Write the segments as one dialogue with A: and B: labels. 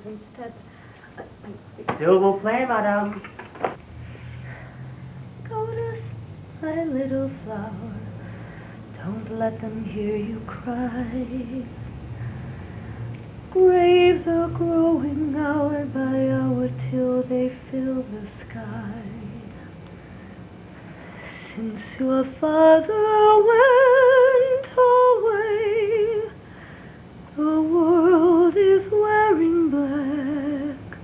A: instead.
B: Still will play, madame.
A: Go to sleep, my little flower. Don't let them hear you cry. Graves are growing hour by hour till they fill the sky. Since your father went away, the world is wearing black.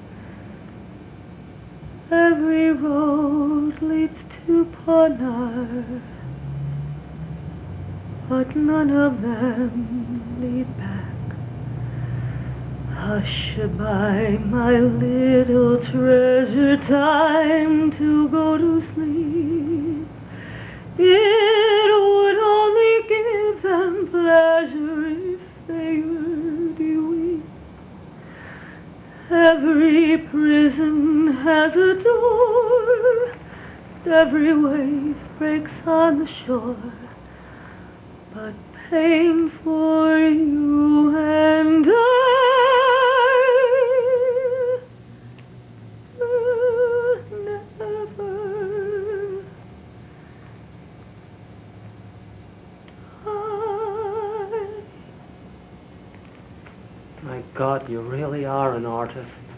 A: Every road leads to Ponar, but none of them lead back. Hush-a-bye, my little treasure, time to go to sleep. It would only give them pleasure if they heard you weep. Every prison has a door, every wave breaks on the shore, but pain for you and I will never die.
B: My God, you really are an artist.